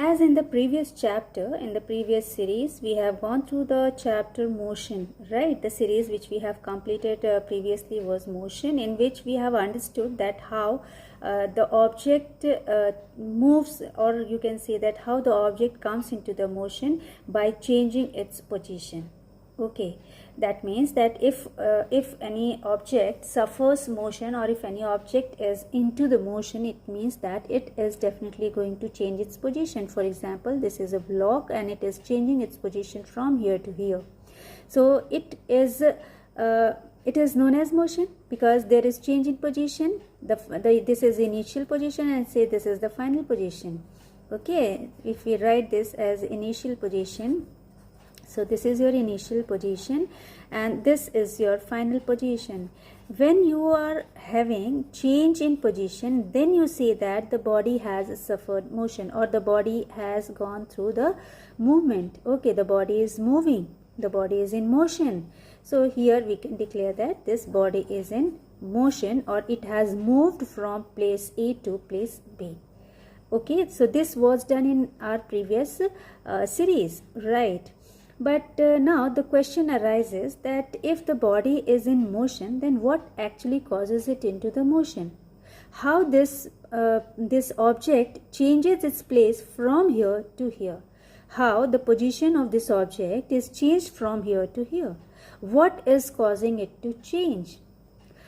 As in the previous chapter, in the previous series, we have gone through the chapter motion, right? The series which we have completed previously was motion, in which we have understood that how the object moves, or you can say that how the object comes into the motion by changing its position. Okay, that means that if any object suffers motion, or if any object is into the motion, it means that it is definitely going to change its position. For example, this is a block and it is changing its position from here to here. So it is known as motion because there is change in position. This is initial position, and say this is the final position. Okay, if we write this as initial position, so this is your initial position and this is your final position. When you are having change in position, then you say that the body has suffered motion, or the body has gone through the movement. Okay, the body is moving, the body is in motion. So here we can declare that this body is in motion, or it has moved from place A to place B. Okay, so this was done in our previous series, right? But now the question arises that if the body is in motion, then what actually causes it into the motion? How this object changes its place from here to here? How the position of this object is changed from here to here? What is causing it to change?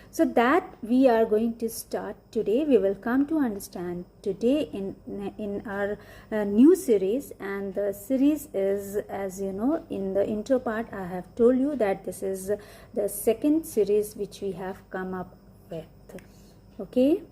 So that we are going to start today. We will come to understand today in our new series, and the series is, as you know, in the intro part I have told you that this is the second series which we have come up with. Okay,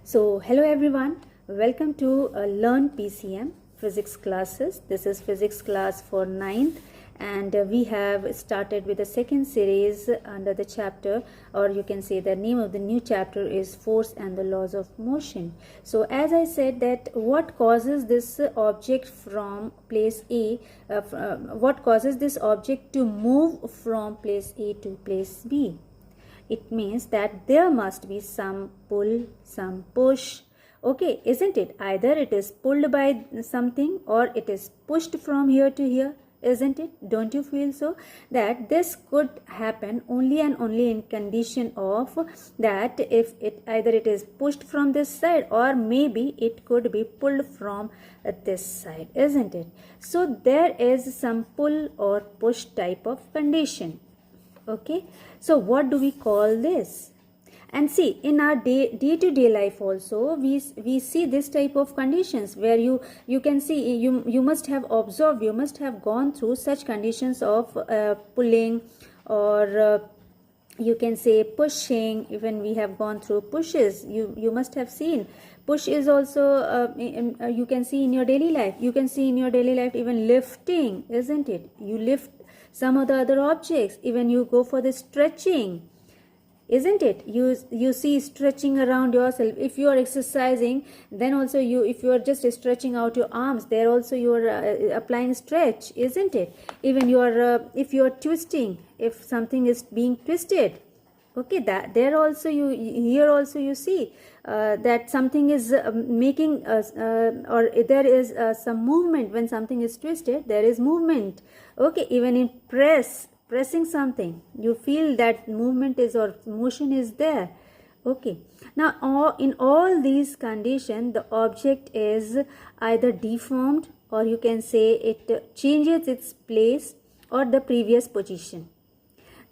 so hello everyone, welcome to Learn PCM physics classes. This is physics class for 9th, and we have started with the second series under the chapter, or you can say the name of the new chapter is Force and the Laws of Motion. So as I said that what causes this object from place A, what causes this object to move from place A to place B? It means that there must be some pull, some push. Okay, isn't it? Either it is pulled by something or it is pushed from here to here. Isn't it? Don't you feel so? That this could happen only and only in condition of that if it either it is pushed from this side, or maybe it could be pulled from this side, isn't it? So there is some pull or push type of condition. Okay, so what do we call this? And see, in our day-to-day life also, we see this type of conditions where you can see, you must have observed, you must have gone through such conditions of pulling, or you can say pushing. Even we have gone through pushes. You must have seen push is also you can see in your daily life. You can see in your daily life even lifting, isn't it? You lift some of the other objects. Even you go for the stretching, isn't it? You see stretching around yourself. If you are exercising, then also if you are just stretching out your arms, there also you are applying stretch, isn't it? Even if you are twisting, if something is being twisted, okay, that there also here also you see that something is making or there is some movement. When something is twisted, there is movement. Okay, even in pressing something, you feel that movement is, or motion is there. Okay, now in all these conditions, the object is either deformed, or you can say it changes its place or the previous position.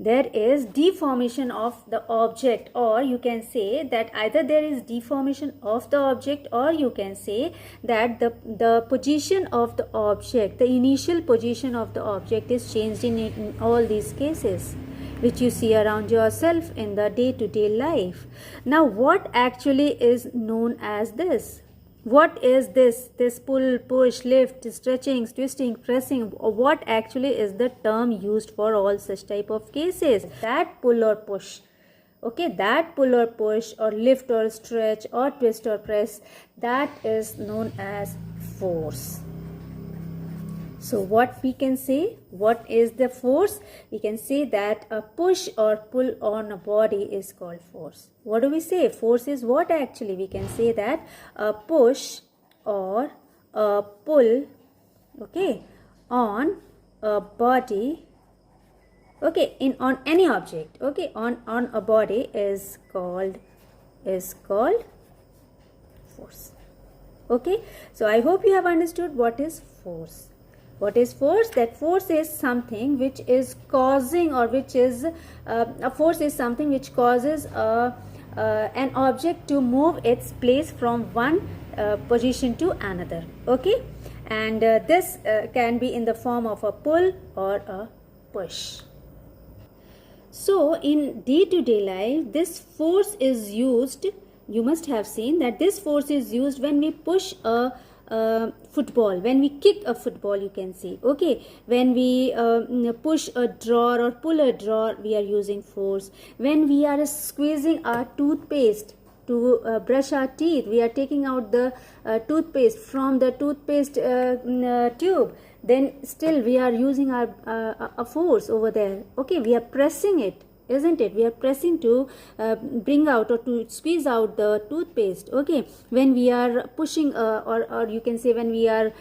There is deformation of the object, or you can say that either there is deformation of the object, or you can say that the position of the object, the initial position of the object is changed in all these cases which you see around yourself in the day-to-day life. Now what actually is known as this? What is this pull, push, lift, stretching, twisting, pressing? What actually is the term used for all such type of cases? That pull or push. Okay, that pull or push, or lift or stretch, or twist or press, that is known as force. So what we can say, what is the force? We can say that a push or pull on a body is called force. What do we say? Force is what actually? We can say that a push or a pull, okay, on a body, okay, on any object, okay, on a body is called force. Okay, so I hope you have understood what is force. What is force? That force is something which is causing, or which is a force is something which causes an object to move its place from one position to another. Okay, and this can be in the form of a pull or a push. So in day-to-day life, this force is used. You must have seen that this force is used when we push a football, when we kick a football, you can see. Okay, when we push a drawer or pull a drawer, we are using force. When we are squeezing our toothpaste to brush our teeth, we are taking out the toothpaste from the toothpaste tube, then still we are using our a force over there. Okay, we are pressing it, isn't it? We are pressing to bring out or to squeeze out the toothpaste. Okay, when we are pushing or you can say when we are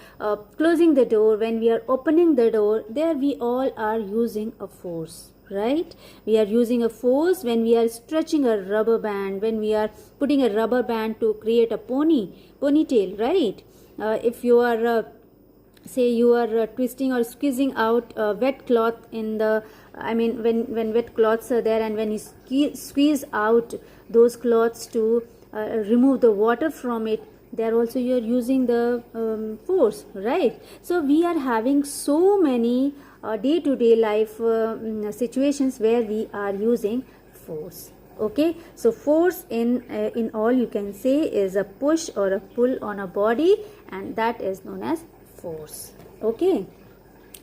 closing the door, when we are opening the door, there we all are using a force, right? We are using a force when we are stretching a rubber band, when we are putting a rubber band to create a ponytail, right? If you are say you are twisting or squeezing out wet cloth in the, I mean when wet cloths are there, and when you squeeze out those cloths to remove the water from it, there also you are using the force, right? So we are having so many day-to-day life situations where we are using force. Okay, so force in all you can say is a push or a pull on a body, and that is known as force. Okay,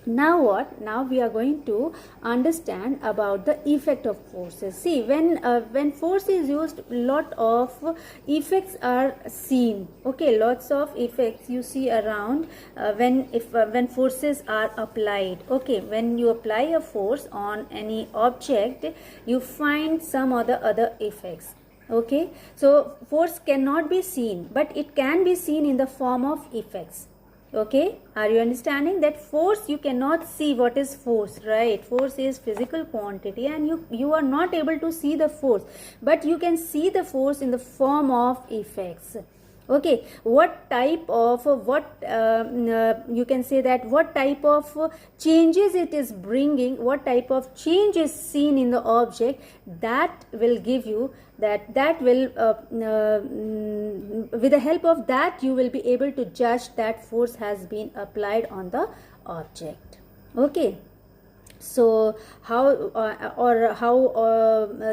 now what? Now we are going to understand about the effect of forces. See, when force is used, lot of effects are seen. Okay, lots of effects you see around when forces are applied. Okay, when you apply a force on any object, you find some other effects. Okay, so force cannot be seen, but it can be seen in the form of effects. Okay, are you understanding that force, you cannot see what is force, right? Force is physical quantity, and you are not able to see the force, but you can see the force in the form of effects. Okay, what type of you can say that what type of changes it is bringing, what type of change is seen in the object, that will give you that will with the help of that you will be able to judge that force has been applied on the object. Okay, so how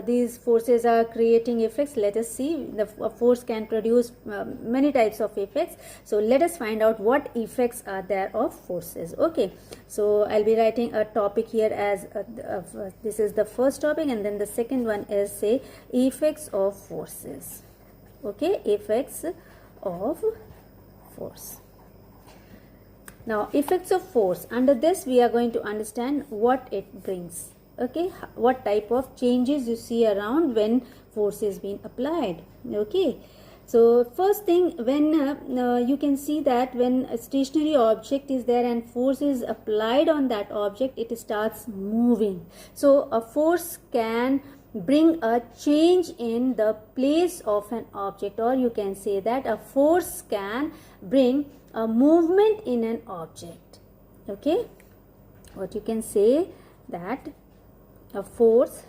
these forces are creating effects, let us see. The force can produce many types of effects, so let us find out what effects are there of forces. Okay, so I'll be writing a topic here as this is the first topic, and then the second one is, say, effects of forces. Okay, effects of force. Now, effects of force. Under this, we are going to understand what it brings. Okay, what type of changes you see around when force is being applied. Okay, so first thing, when you can see that when a stationary object is there and force is applied on that object, it starts moving. So a force can bring a change in the place of an object, or you can say that a force can bring a movement in an object. Okay, what you can say that a force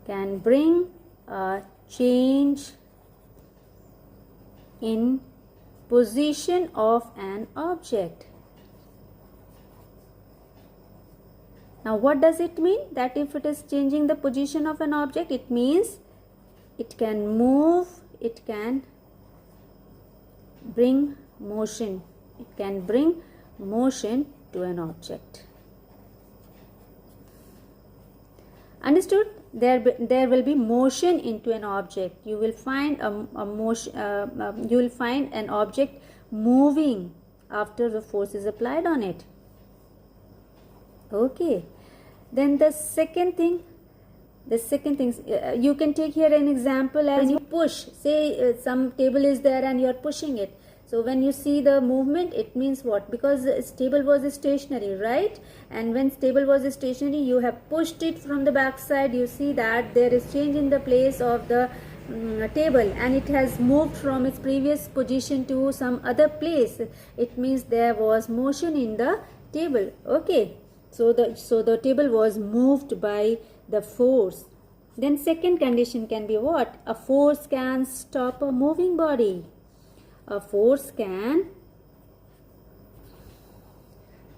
can bring a change in position of an object. Now what does it mean? That if it is changing the position of an object, it means it can move, it can bring motion. It can bring motion to an object. Understood? There will be motion into an object. You will find a motion. You will find an object moving after the force is applied on it. Okay. Then the second thing, The second thing, you can take here an example as you push. Say some table is there and you are pushing it. So when you see the movement, it means what? Because table was stationary, right? And when table was stationary, you have pushed it from the back side. You see that there is change in the place of the table, and it has moved from its previous position to some other place. It means there was motion in the table. Okay, so the table was moved by the force. Then second condition can be what? A force can stop a moving body. A force can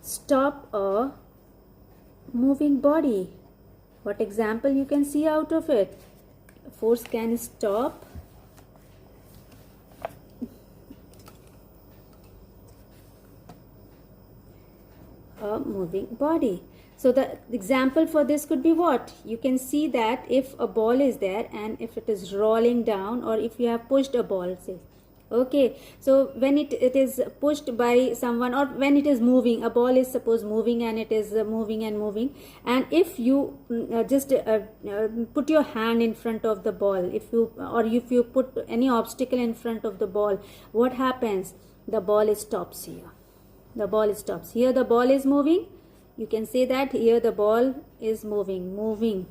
stop a moving body. What example you can see out of it? A force can stop a moving body. So the example for this could be what? You can see that if a ball is there and if it is rolling down, or if you have pushed a ball, say, okay, so when it is pushed by someone, or when it is moving, a ball is suppose moving and it is moving, and if you just put your hand in front of the ball, if you put any obstacle in front of the ball, what happens? The ball stops here. The ball stops here. The ball is moving. You can say that here the ball is moving.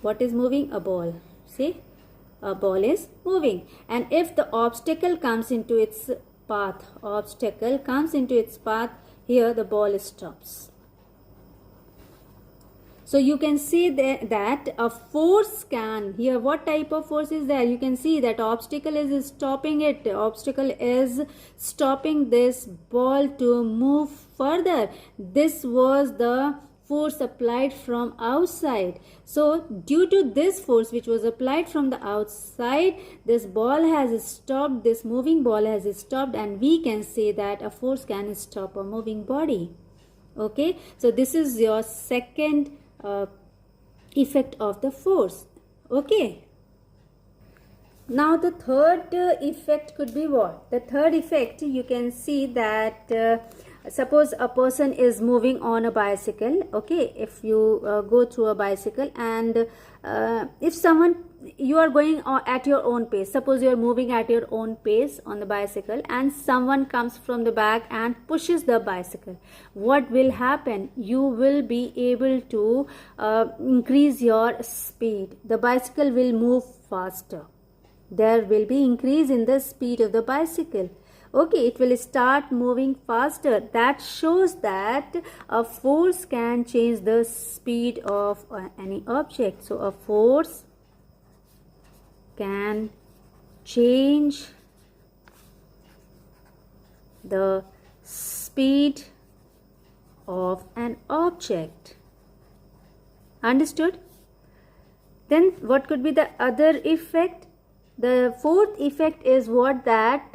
What is moving? A ball. See, a ball is moving. And if the obstacle comes into its path, here the ball stops. So you can see that a force can, here what type of force is there? You can see that obstacle is stopping it. Obstacle is stopping this ball to move further. This was the force applied from outside. So due to this force which was applied from the outside, this ball has stopped, this moving ball has stopped, and we can say that a force can stop a moving body. Okay, so this is your second effect of the force. Okay, now the third effect could be what? The third effect, you can see that suppose a person is moving on a bicycle. Okay, if you go through a bicycle, and if someone, you are going at your own pace, suppose you are moving at your own pace on the bicycle, and someone comes from the back and pushes the bicycle, what will happen? You will be able to increase your speed. The bicycle will move faster. There will be increase in the speed of the bicycle. Okay, it will start moving faster. That shows that a force can change the speed of any object. So a force can change the speed of an object. Understood? Then what could be the other effect? The fourth effect is what? That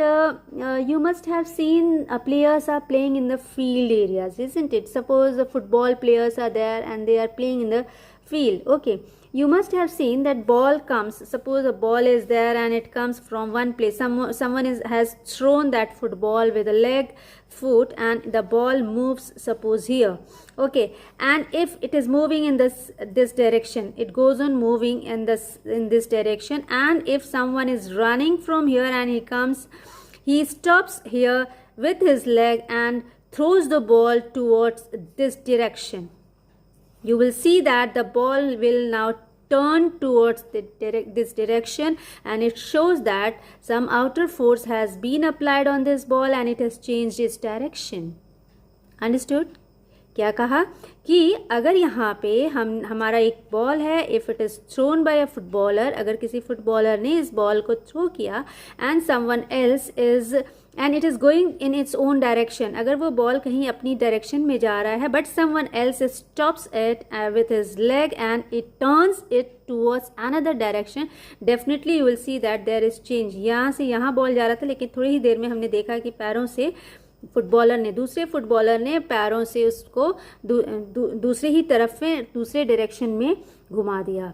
you must have seen players are playing in the field areas, isn't it? Suppose the football players are there and they are playing in the field. Okay, you must have seen that ball comes, suppose a ball is there and it comes from one place. Someone has thrown that football with a leg, foot, and the ball moves, suppose here. Okay, and if it is moving in this direction, it goes on moving in this direction, and if someone is running from here and he stops here with his leg and throws the ball towards this direction, you will see that the ball will now turn towards this direction, and it shows that some outer force has been applied on this ball and it has changed its direction. Understood? क्या कहा कि अगर यहाँ पे हमारा एक ball है, if it is thrown by a footballer, अगर किसी फुटबॉलर ने इस बॉल को थ्रो किया and someone else is and it is going in its own direction, अगर वो बॉल कहीं अपनी डायरेक्शन में जा रहा है, but someone else stops it with his leg and it turns it towards another direction, definitely you will see that there is change. यहाँ से यहाँ बॉल जा रहा था, लेकिन थोड़ी ही देर में हमने देखा कि पैरों से दूसरे फुटबॉलर ने पैरों से उसको दूसरे ही तरफ में, दूसरे डायरेक्शन में घुमा दिया.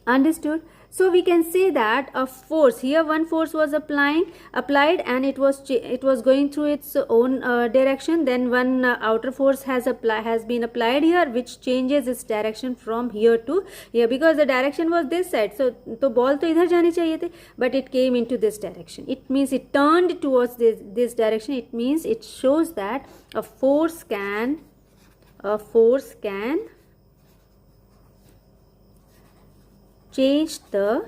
Understood? So we can say that a force here, one force was applied and it was going through its own direction. Then one outer force has been applied here, which changes its direction from here to here, because the direction was this side. So ball to idhar jani chahiye the, but it came into this direction. It means it turned towards this direction. It means it shows that a force can change the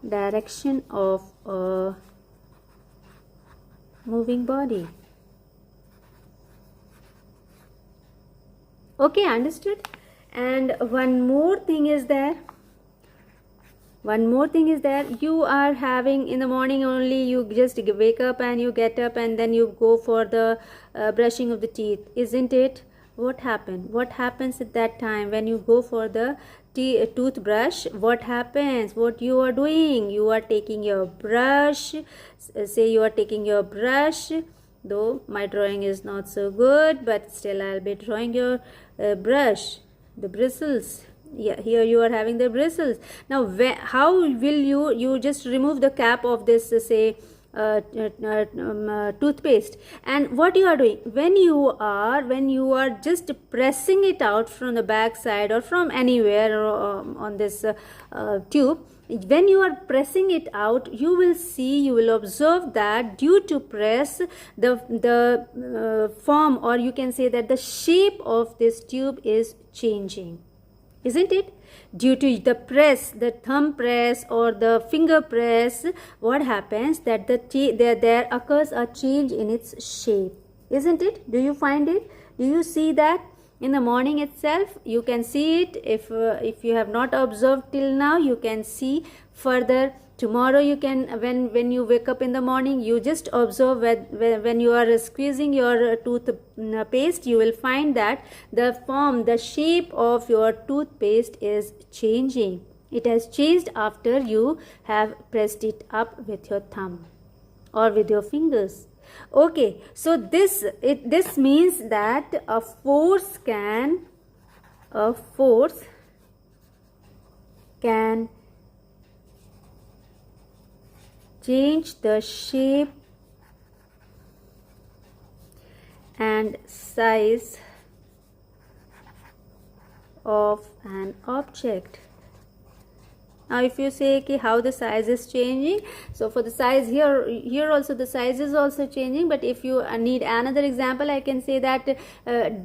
direction of a moving body. Okay, understood? And one more thing is there. You are having in the morning only, you just wake up and you get up and then you go for the brushing of the teeth, isn't it? What happens at that time when you go for the toothbrush? What happens? What you are doing? You are taking your brush. Say you are taking your brush, though my drawing is not so good, but still I'll be drawing your brush, the bristles. Yeah, here you are having the bristles. Now how will you just remove the cap of this toothpaste, and what you are doing when you are just pressing it out from the back side or from anywhere on this tube. When you are pressing it out, you will observe that due to press, the form, or you can say that the shape of this tube is changing, isn't it? Due to the press, the thumb press or the finger press, what happens that there occurs a change in its shape, isn't it? Do you find it? Do you see that in the morning itself? You can see it. If you have not observed till now, you can see further. Tomorrow you can, when you wake up in the morning, you just observe when you are squeezing your toothpaste, you will find that the shape of your toothpaste is changing. It has changed after you have pressed it up with your thumb or with your fingers. Okay, so this means that a force can change the shape and size of an object. Now if you say how the size is changing, so for the size here also the size is also changing. But if you need another example, I can say that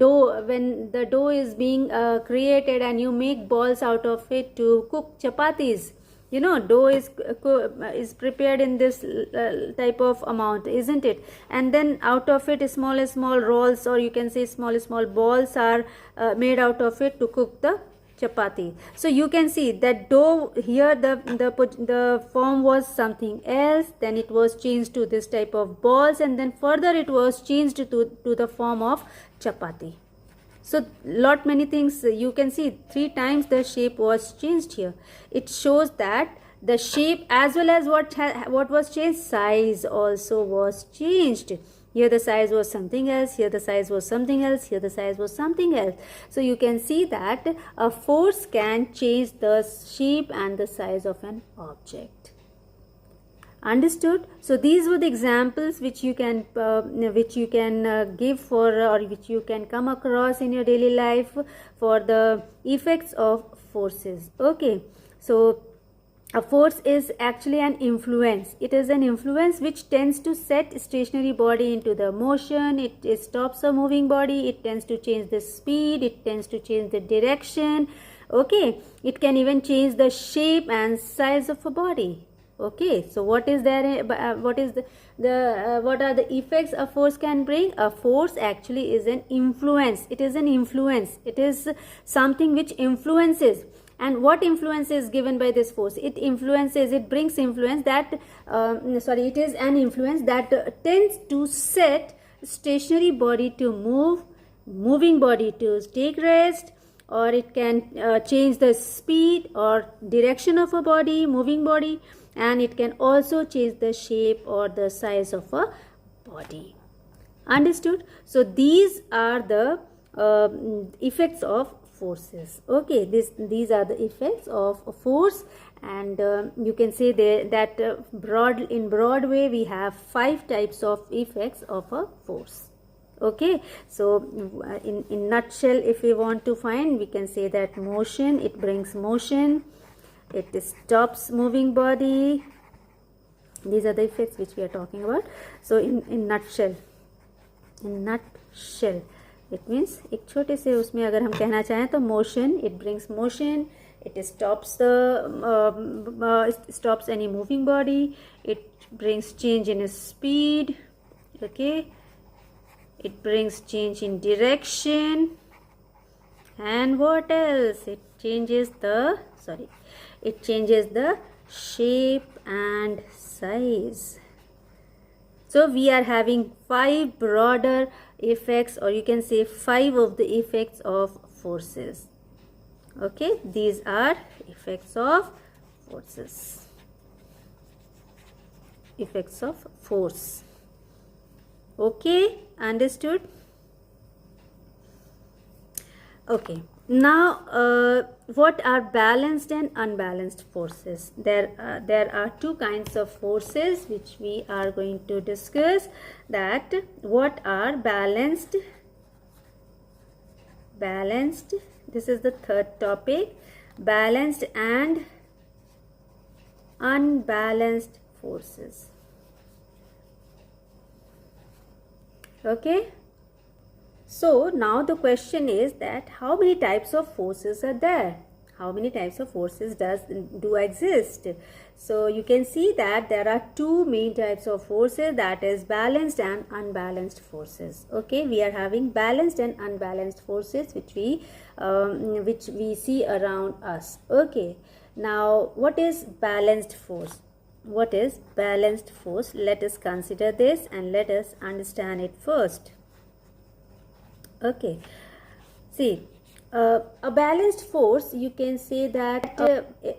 dough, when the dough is being created and you make balls out of it to cook chapatis, you know, dough is prepared in this type of amount, isn't it? And then out of it small rolls, or you can say small balls are made out of it to cook the chapati. So you can see that dough here, the form was something else, then it was changed to this type of balls, and then further it was changed to the form of chapati. So lot many things, you can see 3 times the shape was changed here. It shows that the shape as well as what was changed, size also was changed. Here the size was something else, here the size was something else, here the size was something else. So you can see that a force can change the shape and the size of an object. Understood? So these were the examples which you can give for, or which you can come across in your daily life for the effects of forces. Okay, so a force is actually an influence. It is an influence which tends to set stationary body into the motion. It stops a moving body. It tends to change the speed. It tends to change the direction. Okay, it can even change the shape and size of a body. Okay, so what is there? What are the effects a force can bring? A force actually is an influence. It is an influence. It is something which influences. And what influence is given by this force? It brings influence that, it is an influence that tends to set stationary body to move, moving body to take rest, or it can change the speed or direction of a body, moving body, and it can also change the shape or the size of a body. Understood? So these are the effects of forces. Okay, these are the effects of a force, and you can say that in broad way we have 5 types of effects of a force. Okay, so in nutshell, if we want to find, we can say that motion, it brings motion, it stops moving body. These are the effects which we are talking about. So in nutshell, it means एक छोटे से उसमें अगर हम कहना चाहें तो motion, it brings motion, it stops stops any moving body, it brings change in speed. Okay, it brings change in direction, and what else? It changes the shape and size. So we are having 5 broader effects, or you can say 5 of the effects of forces. Okay, these are effects of forces, effects of force. Okay, understood? Okay, now what are balanced and unbalanced forces? There are 2 kinds of forces which we are going to discuss. That what are balanced, this is the third topic, balanced and unbalanced forces. Okay, so now the question is that how many types of forces are there? How many types of forces do exist? So you can see that there are 2 main types of forces, that is balanced and unbalanced forces. Okay, we are having balanced and unbalanced forces which we see around us. Okay, now what is balanced force? What is balanced force? Let us consider this and let us understand it first. Okay, see, a balanced force, you can say that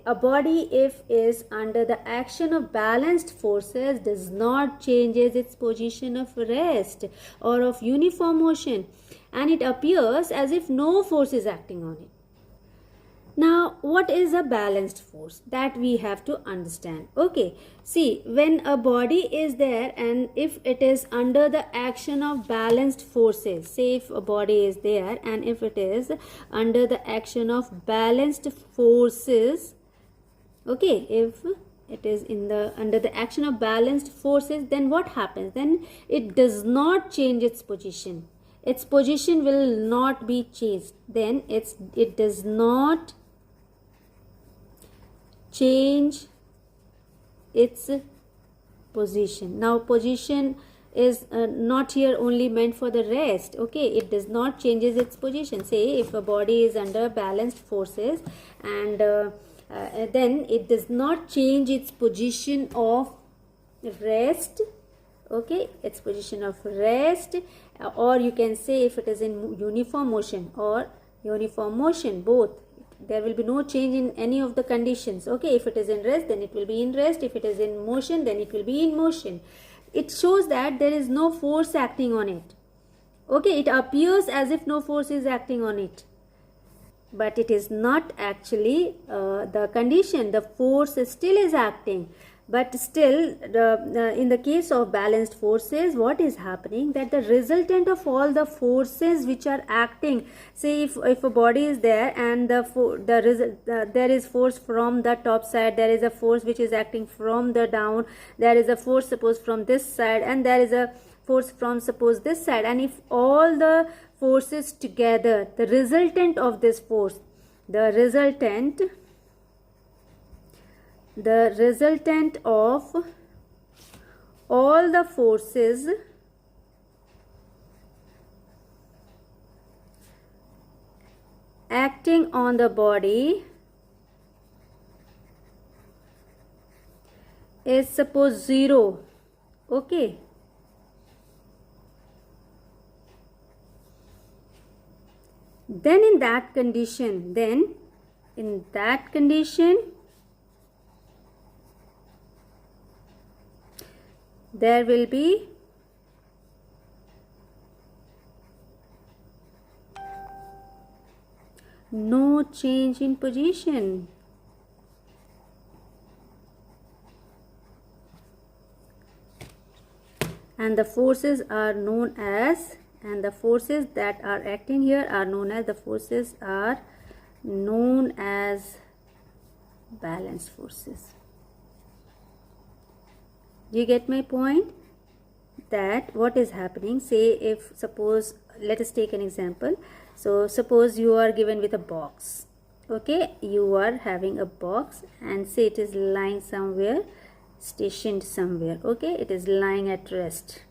a body, if is under the action of balanced forces, does not changes its position of rest or of uniform motion, and it appears as if no force is acting on it. Now, what is a balanced force? That we have to understand. Okay, see, when a body is there and if it is under the action of balanced forces, say if a body is there and if it is under the action of balanced forces, okay, if it is under the action of balanced forces, then what happens? Then it does not change its position. Its position will not be changed. Then it does not change its position. Now position is not here only meant for the rest. Okay, it does not changes its position. Say if a body is under balanced forces and then it does not change its position of rest. Okay, its position of rest, or you can say if it is in uniform motion or uniform motion, both, there will be no change in any of the conditions. Okay, if it is in rest, then it will be in rest. If it is in motion, then it will be in motion. It shows that there is no force acting on it. Okay, it appears as if no force is acting on it, but it is not actually the condition. The force still is acting. But still, in the case of balanced forces, what is happening? That the resultant of all the forces which are acting, say if a body is there and there is force from the top side, there is a force which is acting from the down, there is a force suppose from this side, and there is a force from suppose this side, and if all the forces together, the resultant of this force, the resultant of all the forces acting on the body is suppose 0. Okay, then in that condition there will be no change in position. And the forces are known as, and the forces that are acting here are known as, the forces are known as balance forces. Do you get my point? That what is happening, say if suppose, let us take an example. So suppose you are given with a box. Okay, you are having a box and say it is lying somewhere, stationed somewhere. Okay, it is lying at rest.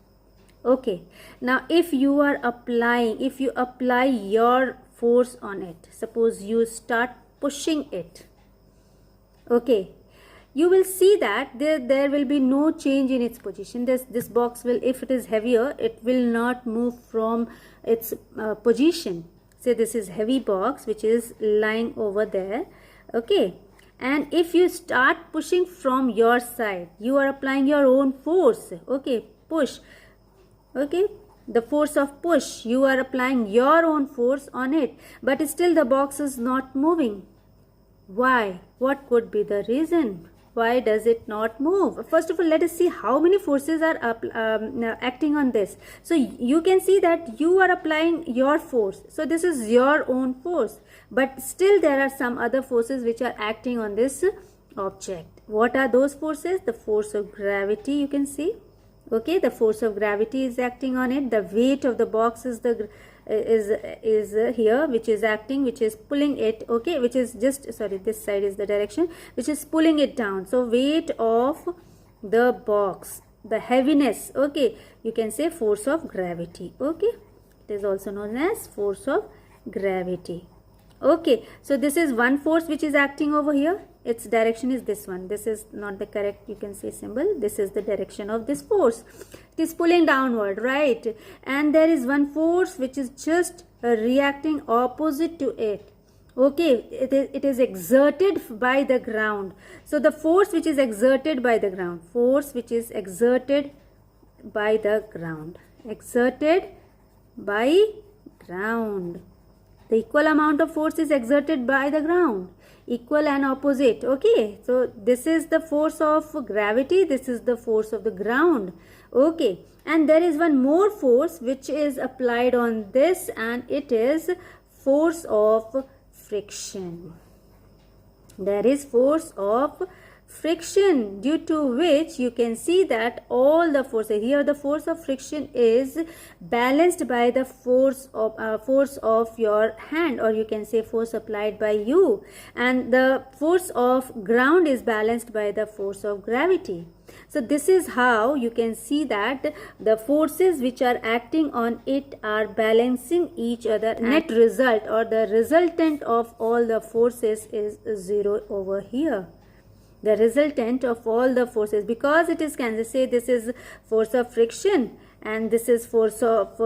Okay, now if you are applying, if you apply your force on it, suppose you start pushing it, okay, you will see that there will be no change in its position. This box will, if it is heavier, it will not move from its position. Say this is heavy box which is lying over there. Okay, and if you start pushing from your side, you are applying your own force. Okay, push. Okay, the force of push, you are applying your own force on it, but still the box is not moving. Why? What could be the reason? Why does it not move? First of all, let us see how many forces are acting on this. So you can see that you are applying your force. So this is your own force, but still there are some other forces which are acting on this object. What are those forces? The force of gravity, you can see. Okay, the force of gravity is acting on it. The weight of the box is here, which is acting, which is pulling it. Okay, which is just, sorry, this side is the direction, which is pulling it down. So weight of the box, the heaviness. Okay, you can say force of gravity. Okay, it is also known as force of gravity. Okay, so this is one force which is acting over here. Its direction is this one. This is not the correct, you can say, symbol. This is the direction of this force. It is pulling downward, right? And there is one force which is just reacting opposite to it. Okay, it is exerted by the ground. So the force which is exerted by the ground, force which is exerted by the ground, exerted by ground. The equal amount of force is exerted by the ground, equal and opposite. Okay, so this is the force of gravity, this is the force of the ground. Okay, and there is one more force which is applied on this, and it is force of friction. There is force of friction, due to which you can see that all the forces here, the force of friction is balanced by the force of your hand, or you can say force applied by you, and the force of ground is balanced by the force of gravity. So this is how you can see that the forces which are acting on it are balancing each other. Net result, or the resultant of all the forces, is 0 over here. The resultant of all the forces, because it is, can say this is force of friction and this is force of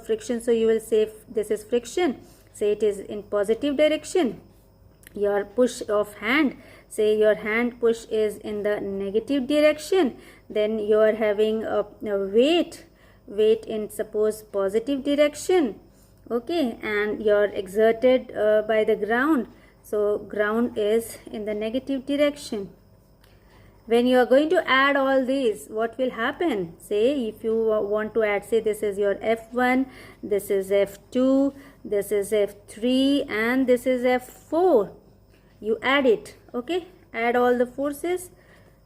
friction, so you will say this is friction, say it is in positive direction. Your push of hand, say your hand push is in the negative direction, then you are having a weight in, suppose, positive direction. Okay, and you are exerted by the ground. So ground is in the negative direction. When you are going to add all these, what will happen? Say if you want to add, say this is your F1, this is F2, this is F3, and this is F4. You add it. Okay, add all the forces.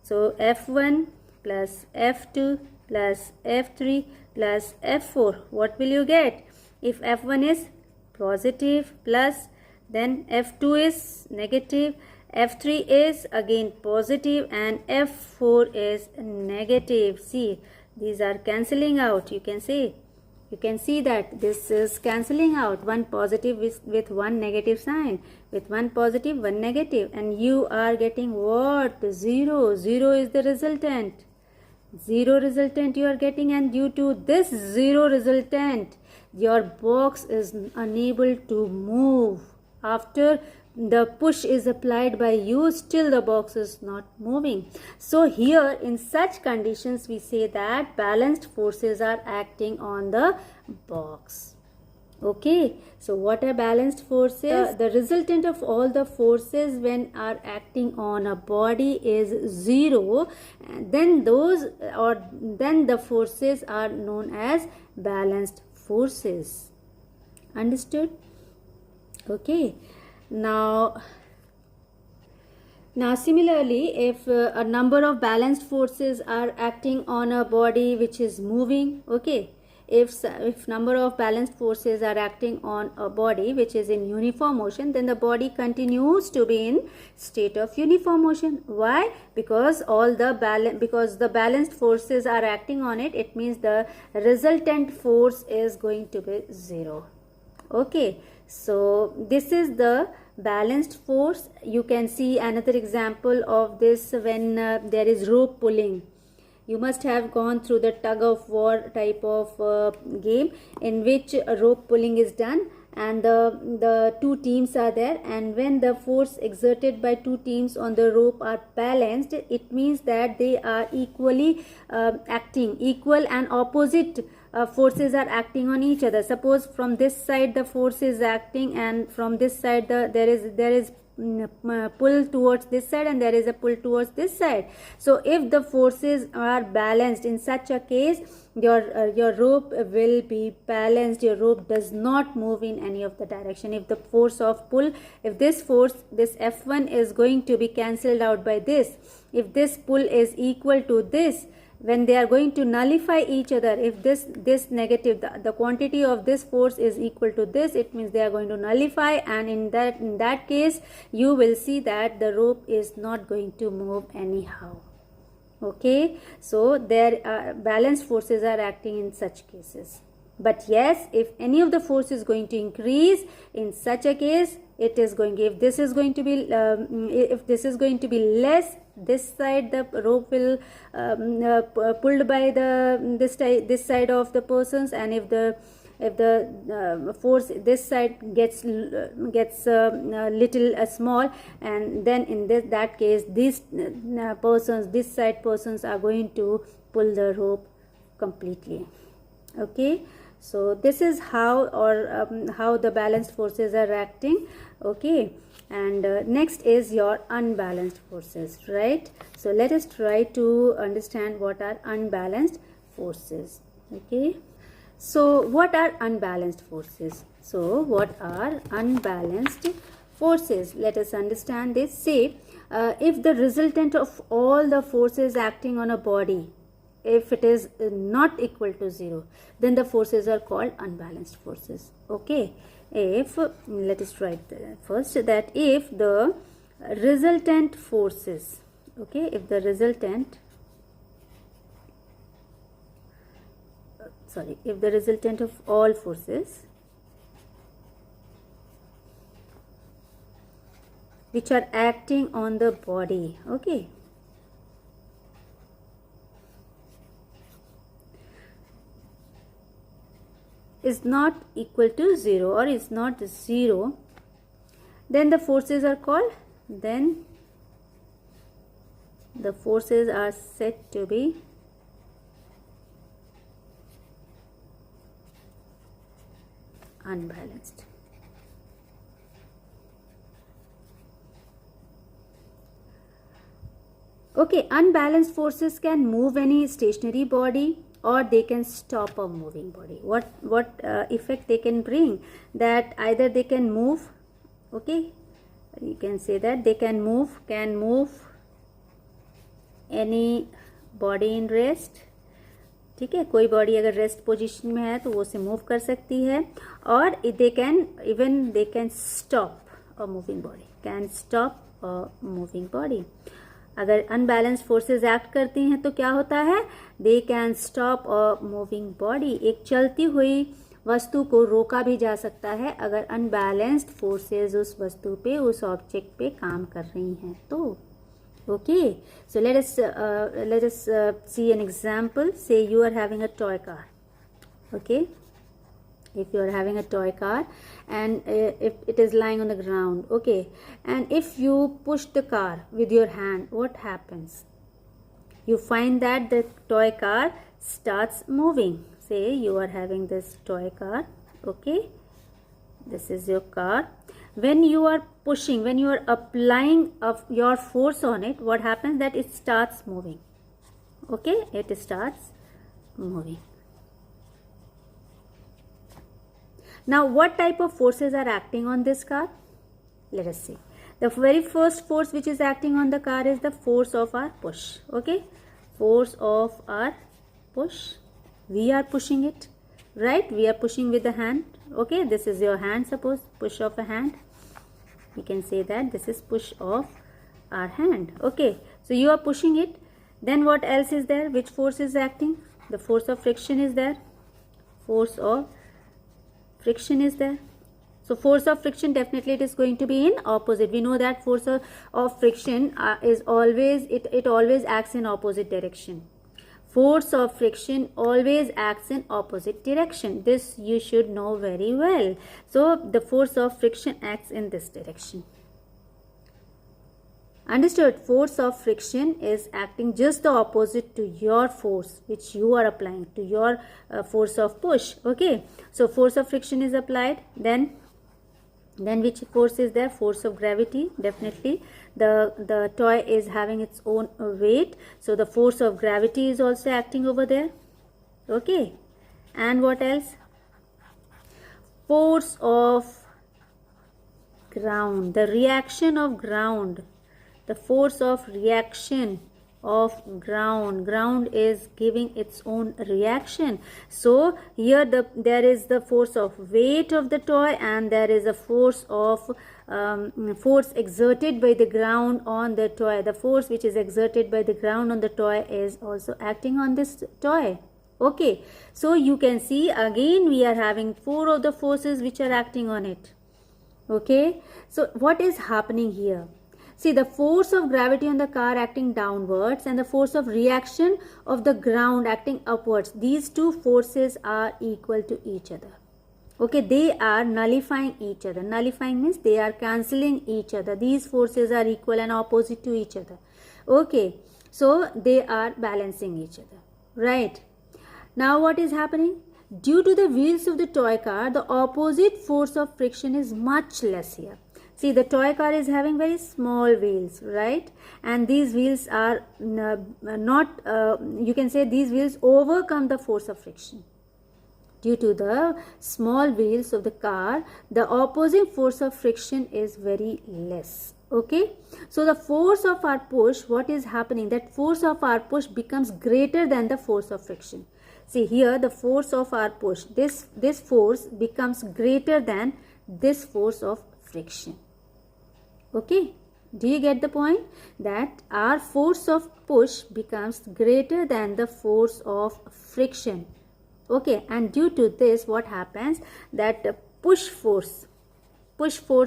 So F1 plus F2 plus F3 plus F4. What will you get? If F1 is positive plus, then F2 is negative, F3 is again positive, and F4 is negative. See, these are cancelling out. You can see that this is cancelling out, one positive with one negative sign, with one positive, one negative, and you are getting what? 0. 0 is the resultant. 0 resultant you are getting, and due to this 0 resultant, your box is unable to move. After the push is applied by you, still the box is not moving. So here, in such conditions, we say that balanced forces are acting on the box. Okay, so what are balanced forces? The resultant of all the forces when are acting on a body is zero, and then then the forces are known as balanced forces. Understood? Okay. Now similarly, if a number of balanced forces are acting on a body which is moving, okay, if number of balanced forces are acting on a body which is in uniform motion, then the body continues to be in state of uniform motion. Why? Because the balanced forces are acting on it. It means the resultant force is going to be zero. Okay, so this is the balanced force. You can see another example of this when there is rope pulling. You must have gone through the tug of war type of game in which rope pulling is done, and the two teams are there, and when the force exerted by two teams on the rope are balanced, it means that they are equally acting, equal and opposite forces are acting on each other. Suppose from this side the force is acting, and from this side there is pull towards this side, and there is a pull towards this side. So if the forces are balanced, in such a case your rope will be balanced. Your rope does not move in any of the direction. If the force of pull, if this F1 is going to be cancelled out by this, if this pull is equal to this, when they are going to nullify each other, if this negative, the quantity of this force is equal to this, it means they are going to nullify, and in that case you will see that the rope is not going to move anyhow. Okay, so their balanced forces are acting in such cases. But yes, if any of the force is going to increase, in such a case it is going, if this is going to be less, this side the rope will pulled by this side of the persons, and if the force this side gets little small, and then in that case these this side persons are going to pull the rope completely. Okay, so this is how how the balanced forces are acting. Okay, and next is your unbalanced forces, right? So let us try to understand what are unbalanced forces. Okay, so what are unbalanced forces? So what are unbalanced forces? Let us understand this. Say if the resultant of all the forces acting on a body, if it is not equal to zero, then the forces are called unbalanced forces. Okay, if let us write first that if the resultant forces, okay, if the resultant of all forces which are acting on the body, okay, is not equal to zero or is not zero, then the forces are called, then the forces are said to be unbalanced. Okay, unbalanced forces can move any stationary body, or they can stop a moving body. What effect they can bring? That either they can move, okay, you can say that they can move any body in rest. ठीक है, कोई body अगर rest position में है तो वो उसे move कर सकती है, और they can stop a moving body, अगर अनबैलेंस फोर्सेस एक्ट करती हैं तो क्या होता है? They can stop a moving body. एक चलती हुई वस्तु को रोका भी जा सकता है अगर अनबैलेंस्ड फोर्सेस उस वस्तु पे, उस ऑब्जेक्ट पे काम कर रही हैं तो। Okay, so let us see an example. Say you are having a toy car. Okay, if you are having a toy car and if it is lying on the ground, okay, and if you push the car with your hand, what happens? You find that the toy car starts moving. Say you are having this toy car, okay, This is your car. When you are pushing, when you are applying of your force on it, what happens? That it starts moving. Okay, it starts moving. Now, what type of forces are acting on this car? Let us see. The very first force which is acting on the car is the force of our push. Okay, force of our push. We are pushing it, right? We are pushing with the hand. Okay, this is your hand, suppose, push of a hand. We can say that this is push of our hand. Okay, so you are pushing it. Then what else is there? Which force is acting? The force of friction is there. Force of friction is there. So force of friction, definitely it is going to be in opposite. We know that force of friction is always, it always acts in opposite direction. Force of friction always acts in opposite direction. This you should know very well. So the force of friction acts in this direction. Understood? Force of friction is acting just the opposite to your force which you are applying, to your force of push. Okay, so force of friction is applied. Then which force is there? Force of gravity. Definitely the toy is having its own weight, so the force of gravity is also acting over there. Okay, and what else? Force of ground, the reaction of ground, the force of reaction of ground is giving its own reaction. So here there is the force of weight of the toy, and there is a force of force exerted by the ground on the toy. The force which is exerted by the ground on the toy is also acting on this toy. Okay, so you can see again we are having 4 of the forces which are acting on it. Okay, so what is happening here? See, the force of gravity on the car acting downwards and the force of reaction of the ground acting upwards. These two forces are equal to each other. Okay, they are nullifying each other. Nullifying means they are cancelling each other. These forces are equal and opposite to each other. Okay, so they are balancing each other. Right. Now what is happening? Due to the wheels of the toy car, the opposite force of friction is much less here. See, the toy car is having very small wheels, right? And these wheels are you can say these wheels overcome the force of friction. Due to the small wheels of the car, the opposing force of friction is very less. Okay, so the force of our push, what is happening? That force of our push becomes greater than the force of friction. See here, the force of our push, this force becomes greater than this force of friction. Okay, do you get the point? That our force of push becomes greater than the force of friction. Okay, and due to this, what happens? That push force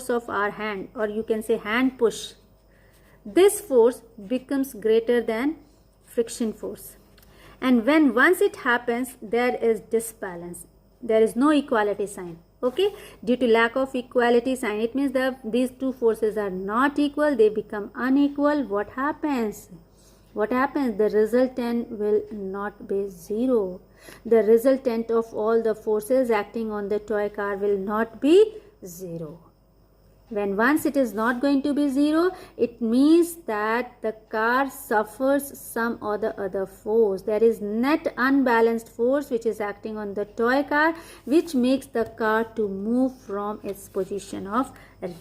of our hand, or you can say hand push, this force becomes greater than friction force. And when once it happens, there is disbalance. There is no equality sign. Okay, due to lack of equality sign, it means that these two forces are not equal, they become unequal. What happens? What happens? The resultant will not be 0. The resultant of all the forces acting on the toy car will not be 0. When once it is not going to be 0, it means that the car suffers some or the other force. There is net unbalanced force which is acting on the toy car, which makes the car to move from its position of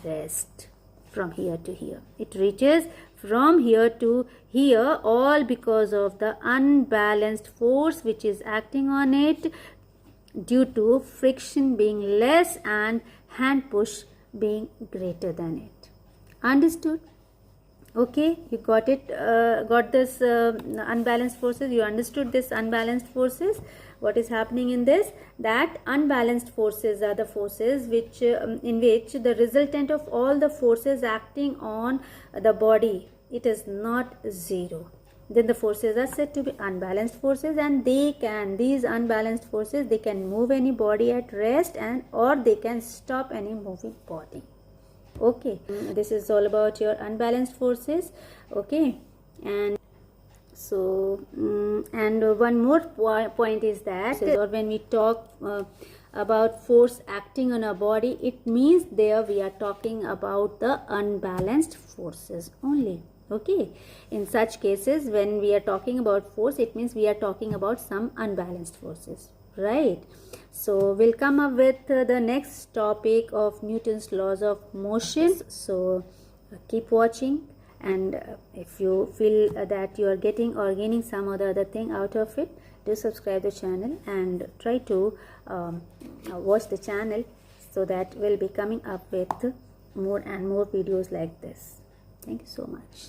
rest, from here to here. It reaches from here to here, all because of the unbalanced force which is acting on it due to friction being less and hand push being greater than it. Understood? Okay, you got it, got this unbalanced forces. You understood this unbalanced forces. What is happening in this? That unbalanced forces are the forces which in which the resultant of all the forces acting on the body, it is not 0. Then the forces are said to be unbalanced forces, and these unbalanced forces, they can move any body at rest, and or they can stop any moving body. Okay, this is all about your unbalanced forces. Okay, and so and one more point is that, or when we talk about force acting on our body, it means there we are talking about the unbalanced forces only. Okay, in such cases when we are talking about force, it means we are talking about some unbalanced forces, right? So we'll come up with the next topic of Newton's laws of motion. So keep watching, and if you feel that you are getting or gaining some other thing out of it, do subscribe the channel and try to watch the channel, so that we'll be coming up with more and more videos like this. Thank you so much.